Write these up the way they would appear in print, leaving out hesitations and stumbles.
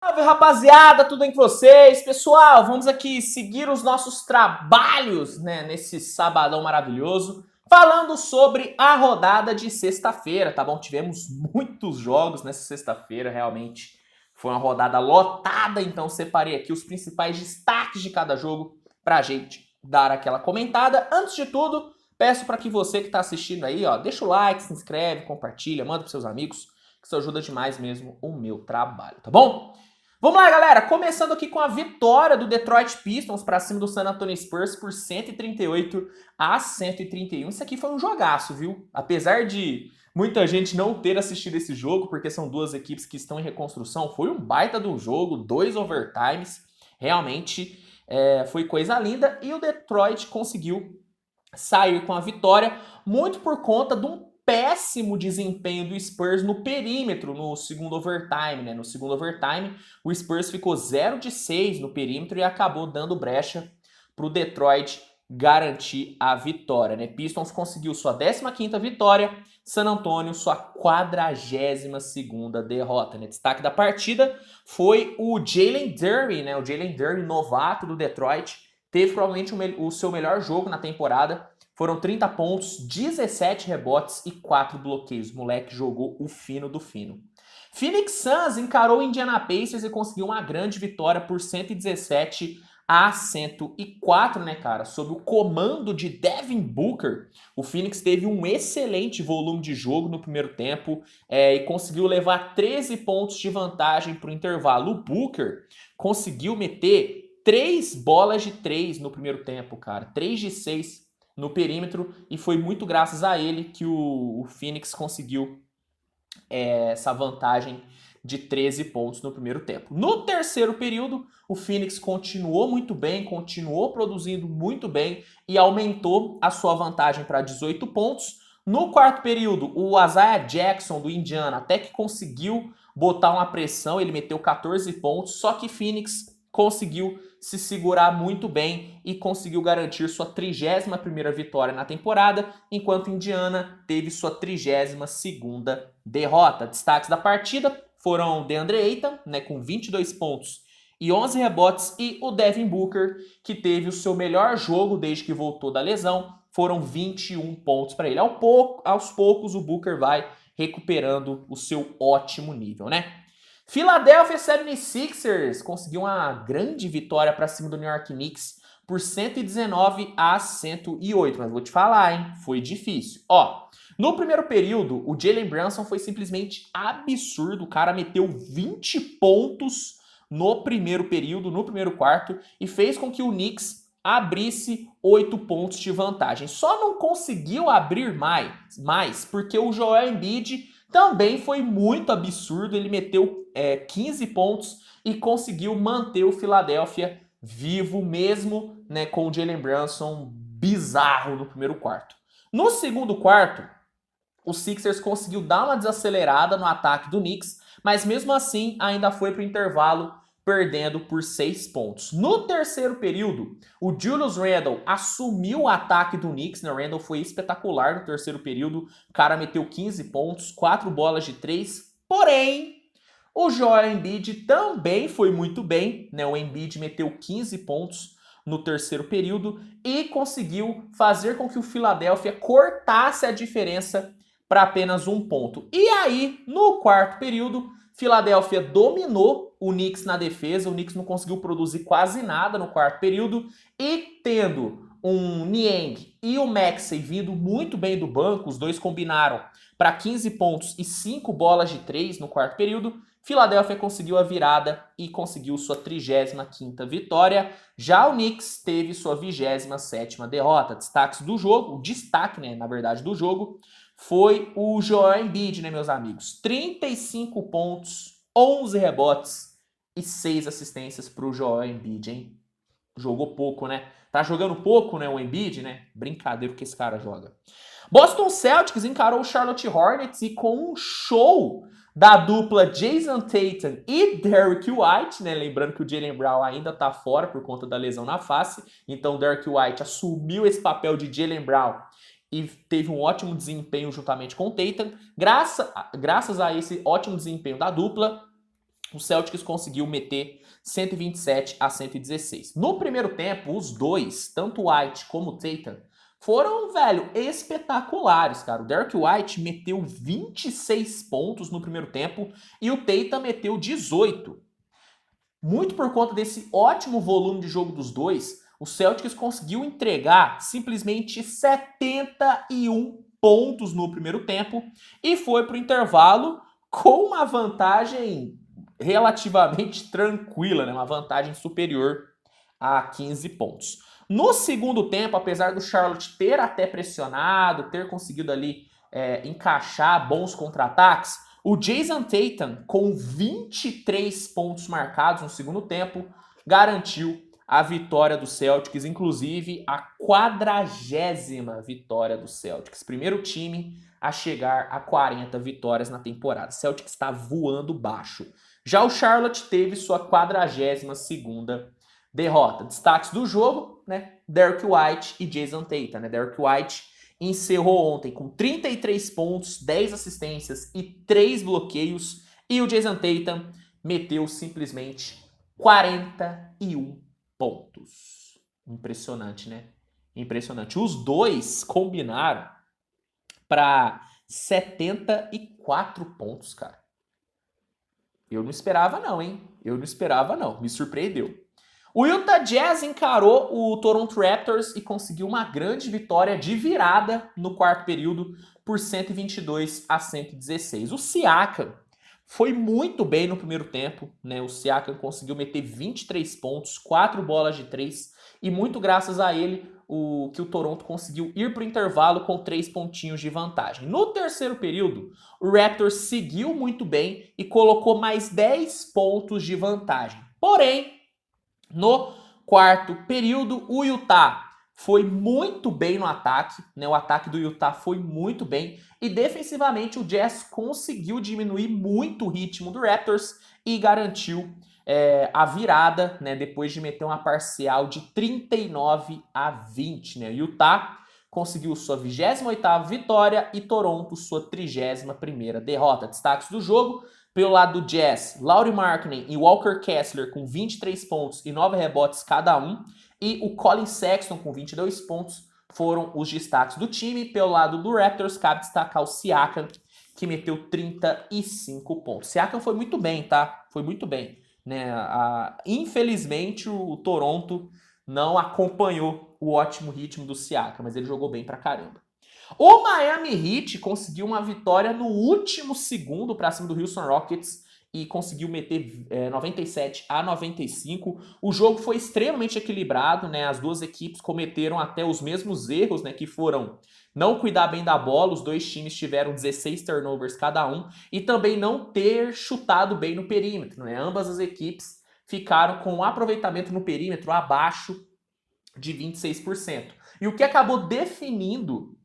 Salve, rapaziada, tudo bem com vocês? Pessoal, vamos aqui seguir os nossos trabalhos, né, nesse sabadão maravilhoso, falando sobre a rodada de sexta-feira, tá bom? Tivemos muitos jogos nessa sexta-feira, realmente foi uma rodada lotada, então separei aqui os principais destaques de cada jogo pra gente dar aquela comentada. Antes de tudo, peço para que você que está assistindo aí, ó, deixa o like, se inscreve, compartilha, manda pros seus amigos, que isso ajuda demais mesmo o meu trabalho, tá bom? Vamos lá, galera. Começando aqui com a vitória do Detroit Pistons para cima do San Antonio Spurs por 138-131. Isso aqui foi um jogaço, viu? Apesar de muita gente não ter assistido esse jogo, porque são duas equipes que estão em reconstrução, foi um baita do jogo, 2 overtimes. Realmente foi coisa linda e o Detroit conseguiu sair com a vitória, muito por conta de um péssimo desempenho do Spurs no perímetro no segundo overtime, né? No segundo overtime, o Spurs ficou 0 de 6 no perímetro e acabou dando brecha para o Detroit garantir a vitória, né? Pistons conseguiu sua 15ª vitória, San Antonio sua 42ª derrota, né? Destaque da partida foi o Jalen Duren, né? O Jalen Duren, novato do Detroit, teve provavelmente o seu melhor jogo na temporada. Foram 30 pontos, 17 rebotes e 4 bloqueios. O moleque jogou o fino do fino. Phoenix Suns encarou o Indiana Pacers e conseguiu uma grande vitória por 117-104, né, cara? Sob o comando de Devin Booker, o Phoenix teve um excelente volume de jogo no primeiro tempo e conseguiu levar 13 pontos de vantagem para o intervalo. O Booker conseguiu meter 3 bolas de 3 no primeiro tempo, cara. 3 de 6 no perímetro, e foi muito graças a ele que o Phoenix conseguiu essa vantagem de 13 pontos no primeiro tempo. No terceiro período, o Phoenix continuou muito bem, continuou produzindo muito bem e aumentou a sua vantagem para 18 pontos. No quarto período, o Isaiah Jackson do Indiana até que conseguiu botar uma pressão, ele meteu 14 pontos, só que Phoenix conseguiu se segurar muito bem e conseguiu garantir sua 31ª vitória na temporada, enquanto Indiana teve sua 32ª derrota. Destaques da partida foram DeAndre Ayton, né, com 22 pontos e 11 rebotes, e o Devin Booker, que teve o seu melhor jogo desde que voltou da lesão, foram 21 pontos para ele. Aos poucos o Booker vai recuperando o seu ótimo nível, né? Philadelphia 76ers conseguiu uma grande vitória para cima do New York Knicks por 119-108, mas vou te falar, hein? Foi difícil. Ó, no primeiro período, o Jalen Brunson foi simplesmente absurdo. O cara meteu 20 pontos no primeiro período, no primeiro quarto, e fez com que o Knicks abrisse 8 pontos de vantagem. Só não conseguiu abrir mais porque o Joel Embiid também foi muito absurdo. Ele meteu 15 pontos e conseguiu manter o Philadelphia vivo mesmo, né, com o Jalen Brunson bizarro no primeiro quarto. No segundo quarto, o Sixers conseguiu dar uma desacelerada no ataque do Knicks, mas mesmo assim ainda foi para o intervalo perdendo por 6 pontos. No terceiro período, o Julius Randle assumiu o ataque do Knicks, né? O Randle foi espetacular no terceiro período, o cara meteu 15 pontos, 4 bolas de 3, porém, o Joel Embiid também foi muito bem, né? O Embiid meteu 15 pontos no terceiro período e conseguiu fazer com que o Philadelphia cortasse a diferença para apenas 1 ponto. E aí, no quarto período, Philadelphia dominou o Knicks na defesa. O Knicks não conseguiu produzir quase nada no quarto período e tendo um Niang e o Maxey vindo muito bem do banco, os dois combinaram para 15 pontos e 5 bolas de 3 no quarto período. Philadelphia conseguiu a virada e conseguiu sua 35ª vitória. Já o Knicks teve sua 27ª derrota. Destaques do jogo, o destaque, né, na verdade, do jogo, foi o Joel Embiid, né, meus amigos? 35 pontos, 11 rebotes e 6 assistências para o Joel Embiid, hein? Jogou pouco, né? Tá jogando pouco, né, o Embiid, né? Brincadeira que esse cara joga. Boston Celtics encarou o Charlotte Hornets e com um show da dupla Jason Tatum e Derrick White, né? Lembrando que o Jaylen Brown ainda tá fora por conta da lesão na face, então o Derrick White assumiu esse papel de Jaylen Brown e teve um ótimo desempenho juntamente com o Tatum. Graças a esse ótimo desempenho da dupla, o Celtics conseguiu meter 127-116. No primeiro tempo, os dois, tanto o White como o Tatum, foram, velho, espetaculares, cara. O Derrick White meteu 26 pontos no primeiro tempo e o Tatum meteu 18. Muito por conta desse ótimo volume de jogo dos dois, o Celtics conseguiu entregar simplesmente 71 pontos no primeiro tempo e foi para o intervalo com uma vantagem relativamente tranquila, né? Uma vantagem superior a 15 pontos. No segundo tempo, apesar do Charlotte ter até pressionado, ter conseguido ali encaixar bons contra-ataques, o Jason Tatum, com 23 pontos marcados no segundo tempo, garantiu a vitória do Celtics, inclusive a 40ª vitória do Celtics. Primeiro time a chegar a 40 vitórias na temporada. O Celtics está voando baixo. Já o Charlotte teve sua 42ª derrota. Destaques do jogo, né? Derrick White e Jason Tatum, né? Derrick White encerrou ontem com 33 pontos, 10 assistências e 3 bloqueios. E o Jason Tatum meteu simplesmente 41 pontos. Impressionante, né? Impressionante. Os dois combinaram para 74 pontos, cara. Eu não esperava não, hein? Eu não esperava não. Me surpreendeu. O Utah Jazz encarou o Toronto Raptors e conseguiu uma grande vitória de virada no quarto período por 122-116. O Siakam foi muito bem no primeiro tempo, né? O Siakam conseguiu meter 23 pontos, 4 bolas de 3 e muito graças a ele que o Toronto conseguiu ir para o intervalo com 3 pontinhos de vantagem. No terceiro período, o Raptors seguiu muito bem e colocou mais 10 pontos de vantagem. Porém, no quarto período, o Utah foi muito bem no ataque, né? O ataque do Utah foi muito bem e defensivamente o Jazz conseguiu diminuir muito o ritmo do Raptors e garantiu a virada, né? Depois de meter uma parcial de 39-20, né? Utah conseguiu sua 28ª vitória e Toronto sua 31ª derrota. Destaques do jogo: pelo lado do Jazz, Lauri Markkanen e Walker Kessler com 23 pontos e 9 rebotes cada um. E o Colin Sexton com 22 pontos foram os destaques do time. Pelo lado do Raptors, cabe destacar o Siakam, que meteu 35 pontos. Siakam foi muito bem, tá? Foi muito bem, né? Infelizmente, o Toronto não acompanhou o ótimo ritmo do Siakam, mas ele jogou bem pra caramba. O Miami Heat conseguiu uma vitória no último segundo para cima do Houston Rockets e conseguiu meter 97-95. O jogo foi extremamente equilibrado, né? As duas equipes cometeram até os mesmos erros, né? Que foram não cuidar bem da bola, os dois times tiveram 16 turnovers cada um, e também não ter chutado bem no perímetro, né? Ambas as equipes ficaram com um aproveitamento no perímetro abaixo de 26%. E o que acabou definindo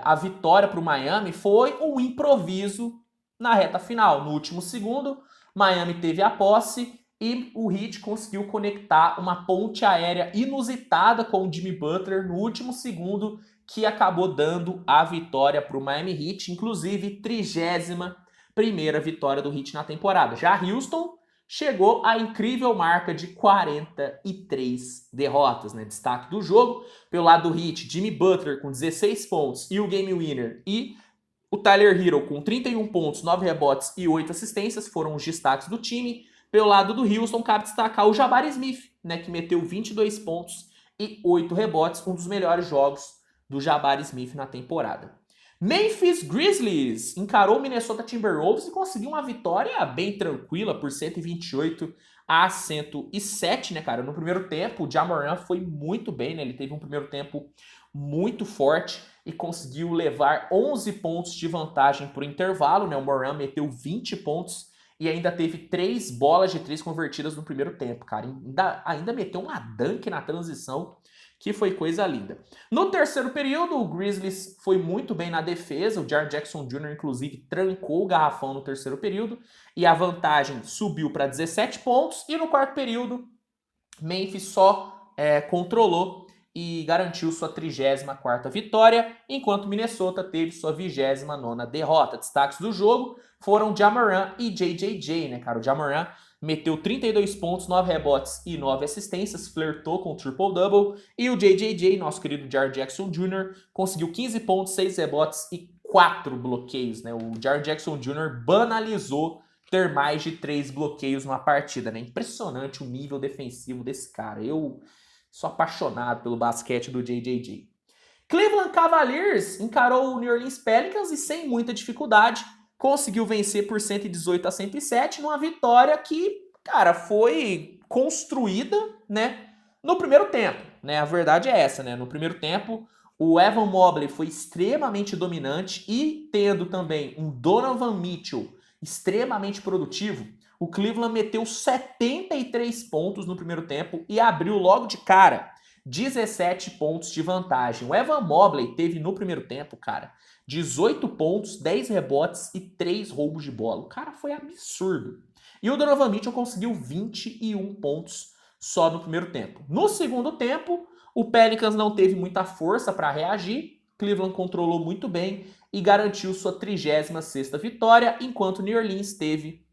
a vitória para o Miami foi um improviso na reta final. No último segundo, Miami teve a posse e o Heat conseguiu conectar uma ponte aérea inusitada com o Jimmy Butler no último segundo, que acabou dando a vitória para o Miami Heat, inclusive 31ª vitória do Heat na temporada. Já Houston chegou à incrível marca de 43 derrotas, né? Destaque do jogo: pelo lado do Heat, Jimmy Butler com 16 pontos e o game winner, e o Tyler Herro com 31 pontos, 9 rebotes e 8 assistências foram os destaques do time. Pelo lado do Houston, cabe destacar o Jabari Smith, né, que meteu 22 pontos e 8 rebotes, um dos melhores jogos do Jabari Smith na temporada. Memphis Grizzlies encarou o Minnesota Timberwolves e conseguiu uma vitória bem tranquila por 128-107, né, cara? No primeiro tempo, o Ja Morant foi muito bem, né? Ele teve um primeiro tempo muito forte e conseguiu levar 11 pontos de vantagem para o intervalo, né? O Morant meteu 20 pontos e ainda teve 3 bolas de 3 convertidas no primeiro tempo, cara. Ainda meteu uma dunk na transição, que foi coisa linda. No terceiro período, o Grizzlies foi muito bem na defesa. O Jaren Jackson Jr., inclusive, trancou o garrafão no terceiro período e a vantagem subiu para 17 pontos. E no quarto período, Memphis só controlou e garantiu sua 34ª vitória, enquanto Minnesota teve sua 29ª derrota. Destaques do jogo foram Ja Morant e JJJ, né, cara? O Ja Morant meteu 32 pontos, 9 rebotes e 9 assistências, flertou com o triple-double, e o JJJ, nosso querido Jaren Jackson Jr., conseguiu 15 pontos, 6 rebotes e 4 bloqueios, né? O Jaren Jackson Jr. banalizou ter mais de 3 bloqueios numa partida, né? Impressionante o nível defensivo desse cara. Eu sou apaixonado pelo basquete do JJJ. Cleveland Cavaliers encarou o New Orleans Pelicans e sem muita dificuldade conseguiu vencer por 118-107 numa vitória que, cara, foi construída, né, no primeiro tempo, né? A verdade é essa, né? No primeiro tempo, o Evan Mobley foi extremamente dominante e tendo também um Donovan Mitchell extremamente produtivo, o Cleveland meteu 73 pontos no primeiro tempo e abriu logo de cara 17 pontos de vantagem. O Evan Mobley teve no primeiro tempo, cara, 18 pontos, 10 rebotes e 3 roubos de bola. O cara foi absurdo. E o Donovan Mitchell conseguiu 21 pontos só no primeiro tempo. No segundo tempo, o Pelicans não teve muita força para reagir. Cleveland controlou muito bem e garantiu sua 36ª vitória, enquanto New Orleans teve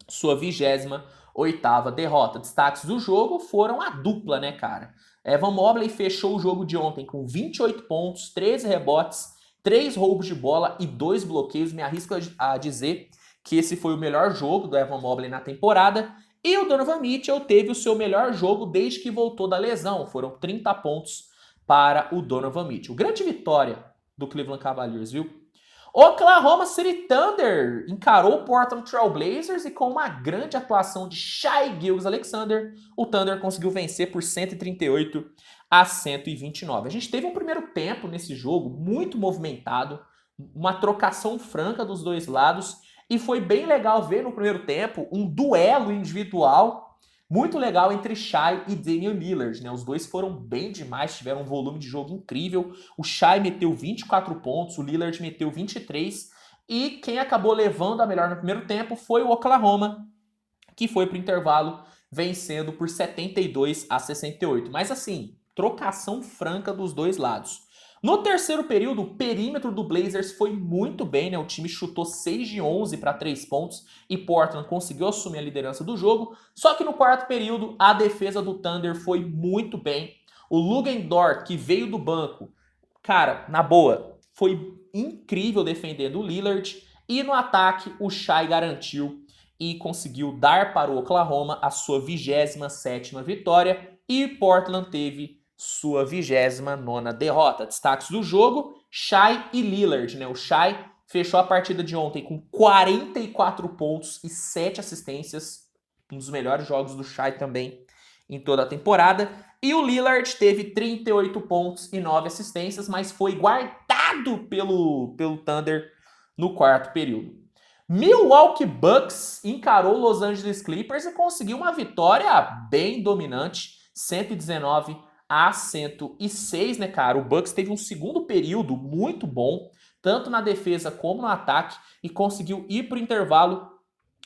sua 28ª derrota. Destaques do jogo foram a dupla, né, cara? Evan Mobley fechou o jogo de ontem com 28 pontos, 13 rebotes, 3 roubos de bola e 2 bloqueios. Me arrisco a dizer que esse foi o melhor jogo do Evan Mobley na temporada. E o Donovan Mitchell teve o seu melhor jogo desde que voltou da lesão. Foram 30 pontos para o Donovan Mitchell. Grande vitória do Cleveland Cavaliers, viu? Oklahoma City Thunder encarou o Portland Trail Blazers e com uma grande atuação de Shai Gilgeous-Alexander, o Thunder conseguiu vencer por 138-129. A gente teve um primeiro tempo nesse jogo muito movimentado, uma trocação franca dos dois lados, e foi bem legal ver no primeiro tempo um duelo individual muito legal entre Shai e Damian Lillard, né? Os dois foram bem demais, tiveram um volume de jogo incrível. O Shai meteu 24 pontos, o Lillard meteu 23. E quem acabou levando a melhor no primeiro tempo foi o Oklahoma, que foi para o intervalo vencendo por 72-68. Mas assim, trocação franca dos dois lados. No terceiro período, o perímetro do Blazers foi muito bem, né? O time chutou 6 de 11 para 3 pontos e Portland conseguiu assumir a liderança do jogo. Só que no quarto período, a defesa do Thunder foi muito bem. O Luguentz Dort, que veio do banco, cara, na boa, foi incrível defendendo o Lillard. E no ataque, o Shai garantiu e conseguiu dar para o Oklahoma a sua 27ª vitória. E Portland teve sua 29ª derrota. Destaques do jogo, Shai e Lillard, né? O Shai fechou a partida de ontem com 44 pontos e 7 assistências, um dos melhores jogos do Shai também em toda a temporada. E o Lillard teve 38 pontos e 9 assistências, mas foi guardado pelo Thunder no quarto período. Milwaukee Bucks encarou Los Angeles Clippers e conseguiu uma vitória bem dominante, 119-106, né, cara? O Bucks teve um segundo período muito bom, tanto na defesa como no ataque, e conseguiu ir para o intervalo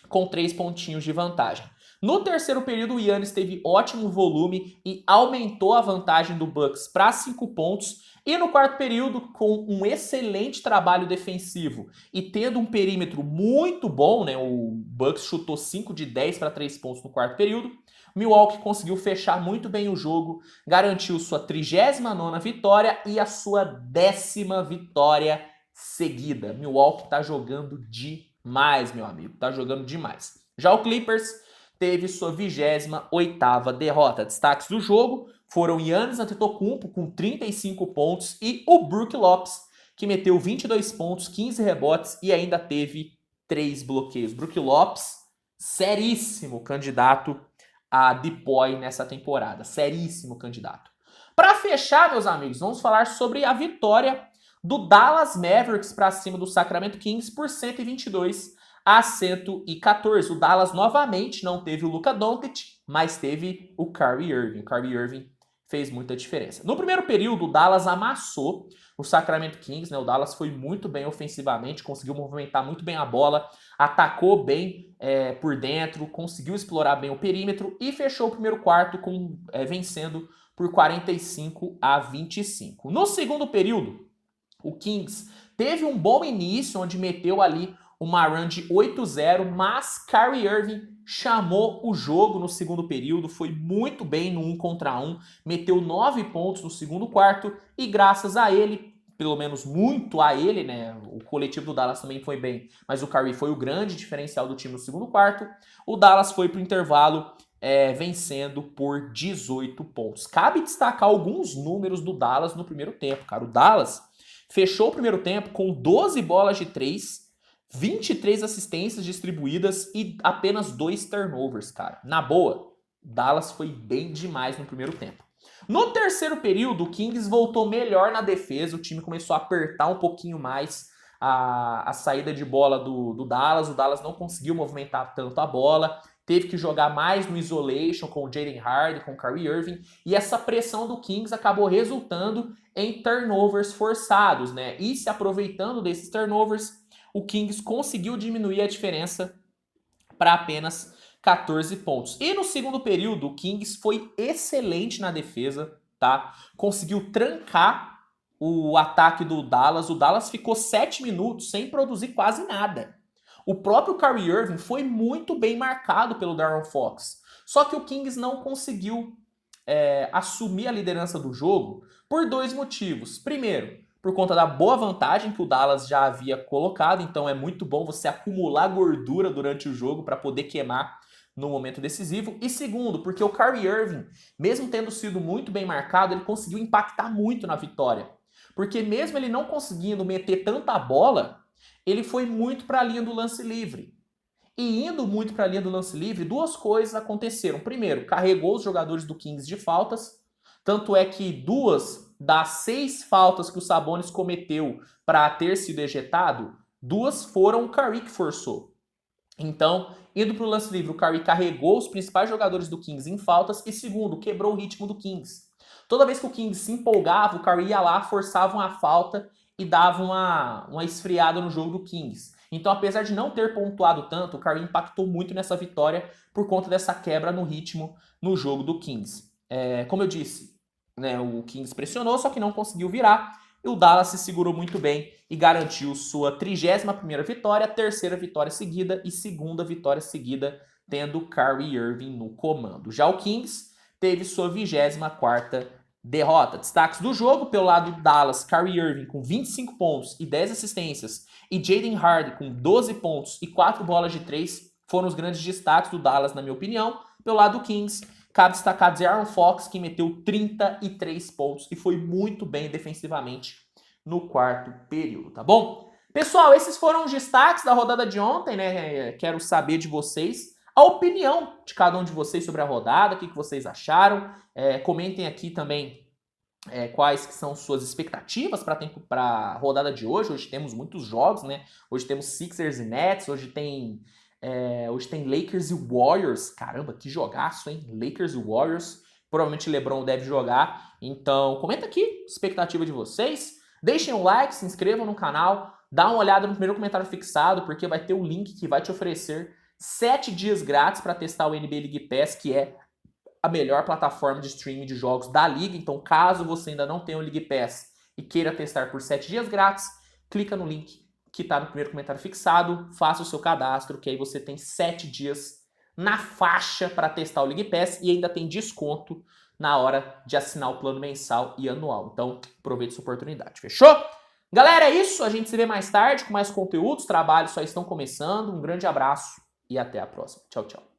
com 3 pontinhos de vantagem. No terceiro período, o Giannis teve ótimo volume e aumentou a vantagem do Bucks para 5 pontos. E no quarto período, com um excelente trabalho defensivo e tendo um perímetro muito bom, né? O Bucks chutou 5 de 10 para 3 pontos no quarto período. Milwaukee conseguiu fechar muito bem o jogo, garantiu sua 39ª vitória e a sua 10ª vitória seguida. Milwaukee tá jogando demais, meu amigo, tá jogando demais. Já o Clippers teve sua 28ª derrota. Destaques do jogo foram Giannis Antetokounmpo com 35 pontos e o Brook Lopes, que meteu 22 pontos, 15 rebotes e ainda teve 3 bloqueios. Brook Lopes, seríssimo candidato a DPOY nessa temporada. Seríssimo candidato. Para fechar, meus amigos, vamos falar sobre a vitória do Dallas Mavericks para cima do Sacramento Kings por 122-114. O Dallas novamente não teve o Luka Doncic, mas teve o Kyrie Irving. O Kyrie Irving fez muita diferença. No primeiro período, o Dallas amassou o Sacramento Kings, né? O Dallas foi muito bem ofensivamente, conseguiu movimentar muito bem a bola, atacou bem por dentro, conseguiu explorar bem o perímetro e fechou o primeiro quarto vencendo por 45-25. No segundo período, o Kings teve um bom início, onde meteu ali uma run de 8-0, mas Kyrie Irving chamou o jogo no segundo período, foi muito bem no 1 contra 1, meteu 9 pontos no segundo quarto e graças a ele, pelo menos muito a ele, né, o coletivo do Dallas também foi bem, mas o Kyrie foi o grande diferencial do time no segundo quarto, o Dallas foi para o intervalo vencendo por 18 pontos. Cabe destacar alguns números do Dallas no primeiro tempo, cara. O Dallas fechou o primeiro tempo com 12 bolas de 3, 23 assistências distribuídas e apenas 2 turnovers, cara. Na boa, Dallas foi bem demais no primeiro tempo. No terceiro período, o Kings voltou melhor na defesa, o time começou a apertar um pouquinho mais a saída de bola do Dallas, o Dallas não conseguiu movimentar tanto a bola, teve que jogar mais no isolation com o Jaden Hardy, com o Kyrie Irving, e essa pressão do Kings acabou resultando em turnovers forçados, né? E se aproveitando desses turnovers, o Kings conseguiu diminuir a diferença para apenas 14 pontos. E no segundo período, o Kings foi excelente na defesa, tá? Conseguiu trancar o ataque do Dallas. O Dallas ficou 7 minutos sem produzir quase nada. O próprio Kyrie Irving foi muito bem marcado pelo De'Aaron Fox. Só que o Kings não conseguiu assumir a liderança do jogo por 2 motivos. Primeiro, por conta da boa vantagem que o Dallas já havia colocado, então é muito bom você acumular gordura durante o jogo para poder queimar no momento decisivo. E segundo, porque o Kyrie Irving, mesmo tendo sido muito bem marcado, ele conseguiu impactar muito na vitória. Porque mesmo ele não conseguindo meter tanta bola, ele foi muito para a linha do lance livre. E indo muito para a linha do lance livre, 2 coisas aconteceram. Primeiro, carregou os jogadores do Kings de faltas, tanto é que 2 das 6 faltas que o Sabonis cometeu para ter sido ejetado, 2 foram o Kyrie que forçou. Então, indo para o lance livre, o Kyrie carregou os principais jogadores do Kings em faltas e segundo, quebrou o ritmo do Kings. Toda vez que o Kings se empolgava, o Kyrie ia lá, forçava uma falta e dava uma esfriada no jogo do Kings. Então, apesar de não ter pontuado tanto, o Kyrie impactou muito nessa vitória por conta dessa quebra no ritmo no jogo do Kings. Como eu disse, né, o Kings pressionou, só que não conseguiu virar. E o Dallas se segurou muito bem e garantiu sua 31ª vitória, 3ª vitória seguida e 2ª vitória seguida, tendo Kyrie Irving no comando. Já o Kings teve sua 24ª derrota. Destaques do jogo, pelo lado do Dallas, Kyrie Irving com 25 pontos e 10 assistências e Jaden Hardy com 12 pontos e 4 bolas de 3 foram os grandes destaques do Dallas, na minha opinião. Pelo lado do Kings, cabe destacar De'Aaron Fox, que meteu 33 pontos e foi muito bem defensivamente no quarto período, tá bom? Pessoal, esses foram os destaques da rodada de ontem, né? Quero saber de vocês a opinião de cada um de vocês sobre a rodada, o que vocês acharam. Comentem aqui também quais que são suas expectativas para a rodada de hoje. Hoje temos muitos jogos, né? Hoje temos Sixers e Nets, hoje tem Lakers e Warriors. Caramba, que jogaço, hein? Lakers e Warriors. Provavelmente LeBron deve jogar. Então, comenta aqui a expectativa de vocês. Deixem um like, se inscrevam no canal, dá uma olhada no primeiro comentário fixado, porque vai ter um link que vai te oferecer 7 dias grátis para testar o NBA League Pass, que é a melhor plataforma de streaming de jogos da liga. Então, caso você ainda não tenha o League Pass e queira testar por 7 dias grátis, clica no link que está no primeiro comentário fixado, faça o seu cadastro, que aí você tem 7 dias na faixa para testar o League Pass e ainda tem desconto na hora de assinar o plano mensal e anual. Então, aproveite essa oportunidade. Fechou? Galera, é isso. A gente se vê mais tarde com mais conteúdos. Trabalhos só estão começando. Um grande abraço e até a próxima. Tchau, tchau.